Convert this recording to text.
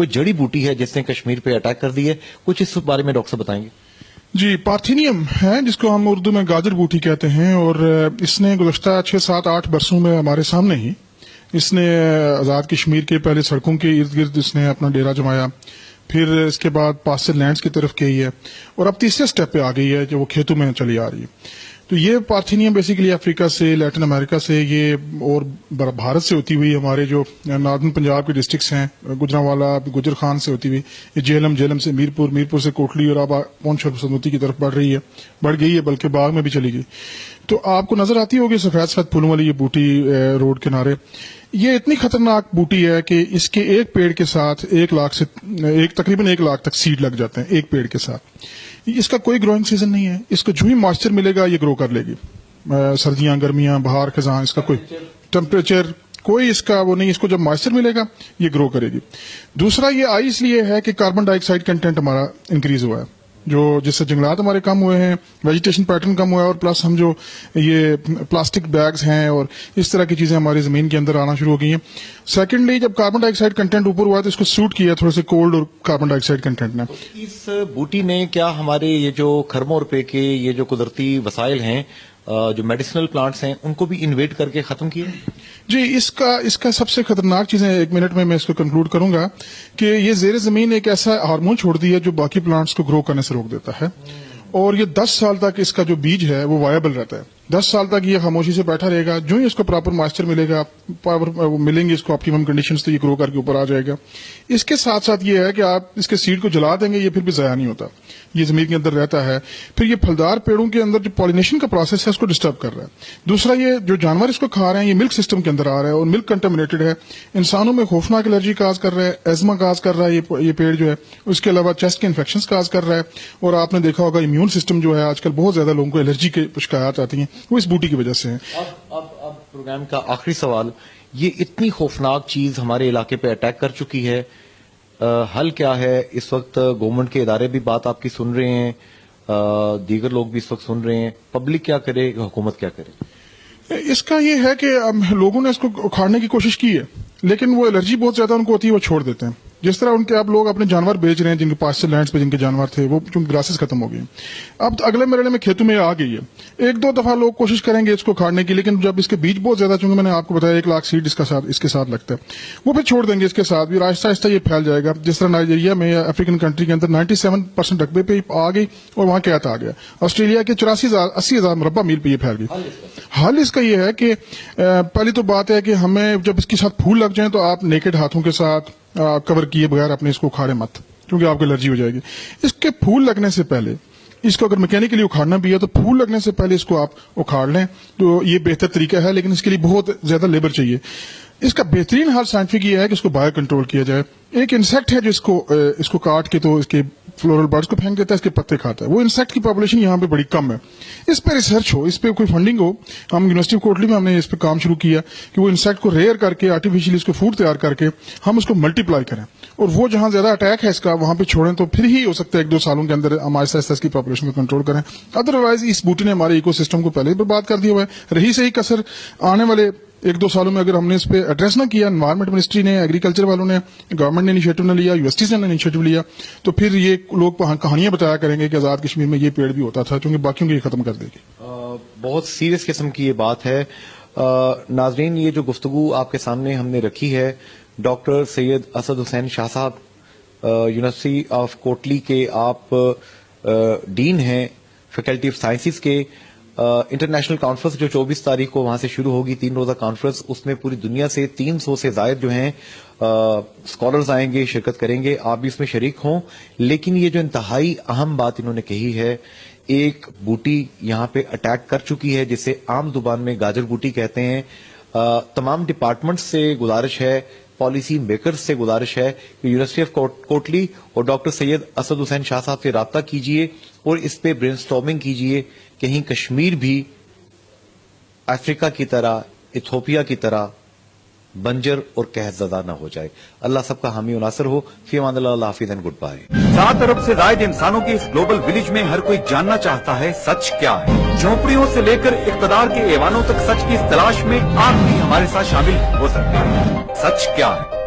کوئی جڑی بوٹی ہے جس نے کشمیر پہ اٹیک کر دی ہے، کچھ اس بارے میں ڈاکٹر صاحب بتائیں گے؟ جی، پارتھینیم ہے جس کو ہم اردو میں گاجر بوٹی کہتے ہیں، اور اس نے گزشتہ 6 7 8 برسوں میں ہمارے سامنے ہی اس نے آزاد کشمیر کے پہلے سڑکوں کے ارد گرد اس نے اپنا ڈیرا جمایا، پھر اس کے بعد پاسر لینڈز کی طرف گئی ہے، اور اب تیسرے سٹیپ پہ آ گئی ہے جو وہ کھیتوں میں چلی آ رہی ہے۔ تو یہ پارتھینیم بیسیکلی افریقہ سے، لیٹن امریکہ سے، یہ اور بھارت سے ہوتی ہوئی ہمارے جو ناردن پنجاب کے ڈسٹرکٹس ہیں، گجرانوالا، گجر خان سے ہوتی ہوئی یہ جہلم سے میرپور سے کوٹلی، اور اب پونچھ سنوتی کی طرف بڑھ گئی ہے، بلکہ باغ میں بھی چلی گئی۔ تو آپ کو نظر آتی ہوگی سفید سفید پھولوں والی یہ بوٹی روڈ کنارے، یہ اتنی خطرناک بوٹی ہے کہ اس کے ایک پیڑ کے ساتھ تقریباً 1 لاکھ تک سیڈ لگ جاتے ہیں ایک پیڑ کے ساتھ۔ اس کا کوئی گروئنگ سیزن نہیں ہے، اس کو جو ہی مائسچر ملے گا یہ گرو کر لے گی، سردیاں، گرمیاں، بہار، خزاں، اس کا کوئی ٹیمپریچر کوئی اس کا وہ نہیں، اس کو جب مائسچر ملے گا یہ گرو کرے گی۔ دوسرا یہ آئی اس لیے ہے کہ کاربن ڈائی آکسائڈ کنٹینٹ ہمارا انکریز ہوا ہے، جس سے جنگلات ہمارے کم ہوئے ہیں، ویجیٹیشن پیٹرن کم ہوا ہے، اور پلس ہم جو یہ پلاسٹک بیگز ہیں اور اس طرح کی چیزیں ہماری زمین کے اندر آنا شروع ہو گئی ہیں۔ سیکنڈلی جب کاربن ڈائی آکسائڈ کنٹینٹ اوپر ہوا ہے تو اس کو سوٹ کیا تھوڑے سے کولڈ اور کاربن ڈائی آکسائڈ کنٹینٹ نے۔ اس بوٹی نے کیا ہمارے یہ جو کھربوں روپے کے یہ جو قدرتی وسائل ہیں، جو میڈیسنل پلانٹس ہیں، ان کو بھی انویٹ کر کے ختم کیے؟ جی، اس کا سب سے خطرناک چیزیں 1 منٹ میں اس کو کنکلوڈ کروں گا کہ یہ زیر زمین ایک ایسا ہارمون چھوڑ دی ہے جو باقی پلانٹس کو گرو کرنے سے روک دیتا ہے، اور یہ 10 سال تک اس کا جو بیج ہے وہ وائبل رہتا ہے۔ 10 سال تک یہ خاموشی سے بیٹھا رہے گا، جو ہی اس کو پراپر مائسچر ملے گا، ملیں گے اس کو آپٹیمم کنڈیشنز، تو یہ گرو کر کے اوپر آ جائے گا۔ اس کے ساتھ ساتھ یہ ہے کہ آپ اس کے سیڈ کو جلا دیں گے یہ پھر بھی ضائع نہیں ہوتا، یہ زمین کے اندر رہتا ہے۔ پھر یہ پھلدار پیڑوں کے اندر جو پالینیشن کا پروسیس ہے اس کو ڈسٹرب کر رہا ہے۔ دوسرا یہ جو جانور اس کو کھا رہے ہیں یہ ملک سسٹم کے اندر آ رہا ہے اور ملک کنٹامنیٹڈ ہے، انسانوں میں خوفناک الرجی کاز کر رہا ہے، ایزما کاز کر رہا ہے یہ پیڑ جو ہے، اس کے علاوہ چیسٹ کے انفیکشنز کاز کر رہا ہے، اور آپ نے دیکھا ہوگا امیون سسٹم جو ہے آج کل بہت زیادہ لوگوں کو الرجی کے شکایات آتی ہیں وہ اس بوٹی کی وجہ سے ہیں۔ اب پروگرام کا آخری سوال، یہ اتنی خوفناک چیز ہمارے علاقے پہ اٹیک کر چکی ہے، حل کیا ہے؟ اس وقت گورنمنٹ کے ادارے بھی بات آپ کی سن رہے ہیں، دیگر لوگ بھی اس وقت سن رہے ہیں، پبلک کیا کرے، حکومت کیا کرے؟ اس کا یہ ہے کہ لوگوں نے اس کو اکھاڑنے کی کوشش کی ہے، لیکن وہ الرجی بہت زیادہ ان کو ہوتی ہے، وہ چھوڑ دیتے ہیں۔ جس طرح ان کے اب لوگ اپنے جانور بیچ رہے ہیں، جن کے پاسچر لینڈز پہ جن کے جانور تھے وہ چونکہ گراسز ختم ہو گئی، اب اگلے مرحلے میں کھیتوں میں آ گئی ہے۔ 1 2 دفعہ لوگ کوشش کریں گے اس کو کھاڑنے کی، لیکن جب اس کے بیج بہت زیادہ، چونکہ میں نے آپ کو بتایا 1 لاکھ سیڈ اس کے ساتھ لگتا ہے، وہ پھر چھوڑ دیں گے، اس کے ساتھ بھی آہستہ آہستہ یہ پھیل جائے گا۔ جس طرح نائجیریا میں یا افریقن کنٹری کے اندر 97% رقبے پہ آ گئی اور وہاں قحط آ گیا، آسٹریلیا کے 84,000-80,000 مربع میل پہ یہ پھیل گئی۔ حل اس کا یہ ہے کہ پہلی تو بات ہے کہ ہمیں جب اس کے ساتھ پھول لگ جائیں تو آپ نیکڈ ہاتھوں کے ساتھ کور کیے بغیر اپنے اس کو اکھاڑے مت، کیونکہ آپ کو الرجی ہو جائے گی۔ اس کے پھول لگنے سے پہلے اس کو اگر میکینکلی اکھاڑنا بھی ہے تو پھول لگنے سے پہلے اس کو آپ اکھاڑ لیں، تو یہ بہتر طریقہ ہے، لیکن اس کے لیے بہت زیادہ لیبر چاہیے۔ اس کا بہترین حل سائنٹفک یہ ہے کہ اس کو بایو کنٹرول کیا جائے۔ ایک انسیکٹ ہے جو اس کو کاٹ کے تو اس کے فلورل برڈز کو پھینک دیتا ہے، اس کے پتے کھاتا ہے، وہ انسیکٹ کی پاپولیشن یہاں پہ بڑی کم ہے۔ اس پہ ریسرچ ہو، اس پہ کوئی فنڈنگ ہو۔ ہم یونیورسٹی آف کوٹلی میں ہم نے اس پہ کام شروع کیا کہ وہ انسیکٹ کو ریئر کر کے آرٹیفیشلی اس کو فوڈ تیار کر کے ہم اس کو ملٹی پلائی کریں، اور وہ جہاں زیادہ اٹیک ہے اس کا وہاں پہ چھوڑیں، تو پھر ہی ہو سکتا ہے 1 2 سالوں کے اندر ہم آہستہ آہستہ اس کی پاپولیشن کو کنٹرول کریں۔ ادروائز اس بوٹی نے ہمارے ایکو سسٹم کو پہلے ہی برباد کر دیا ہوا ہے۔ رہی صحیح کسر آنے والے 1 2 سالوں میں اگر ہم نے اس پہ ایڈریس نہ کیا، انوائرمنٹ منسٹری نے، ایگریکلچر والوں نے، گورنمنٹ نے انیشیٹو نہ لیا، یونیورسٹیز نے انیشیٹو لیا، تو پھر یہ لوگ کہانیاں بتایا کریں گے کہ آزاد کشمیر میں یہ پیڑ بھی ہوتا تھا، کیونکہ باقیوں کو یہ ختم کر دے گی۔ بہت سیریس قسم کی یہ بات ہے۔ ناظرین، یہ جو گفتگو آپ کے سامنے ہم نے رکھی ہے، ڈاکٹر سید اسد حسین شاہ صاحب یونیورسٹی آف کوٹلی کے آپ ڈین ہیں فیکلٹی آف سائنسز کے۔ انٹرنیشنل کانفرنس جو 24 تاریخ کو وہاں سے شروع ہوگی، 3 روزہ کانفرنس، اس میں پوری دنیا سے 300 سے زائد جو ہیں اسکالرز آئیں گے، شرکت کریں گے، آپ بھی اس میں شریک ہوں۔ لیکن یہ جو انتہائی اہم بات انہوں نے کہی ہے، ایک بوٹی یہاں پہ اٹیک کر چکی ہے جسے عام زبان میں گاجر بوٹی کہتے ہیں۔ تمام ڈپارٹمنٹ سے گزارش ہے، پالیسی میکرز سے گزارش ہے کہ یونیورسٹی آف کوٹلی اور ڈاکٹر سید اسد حسین شاہ صاحب سے رابطہ کیجئے اور اس پہ برین سٹارمنگ کیجئے، کہیں کشمیر بھی افریقہ کی طرح، ایتھوپیا کی طرح بنجر اور قحط زدہ نہ ہو جائے۔ اللہ سب کا حامی و ناصر ہو۔ فی امان اللہ، اللہ حافظ اینڈ گڈ بائے۔ 7 ارب سے زائد انسانوں کے اس گلوبل ولیج میں ہر کوئی جاننا چاہتا ہے سچ کیا ہے۔ جھونپڑیوں سے لے کر اقتدار کے ایوانوں تک سچ کی اس تلاش میں آپ بھی ہمارے ساتھ شامل ہو سکتے ہیں۔ سچ کیا ہے؟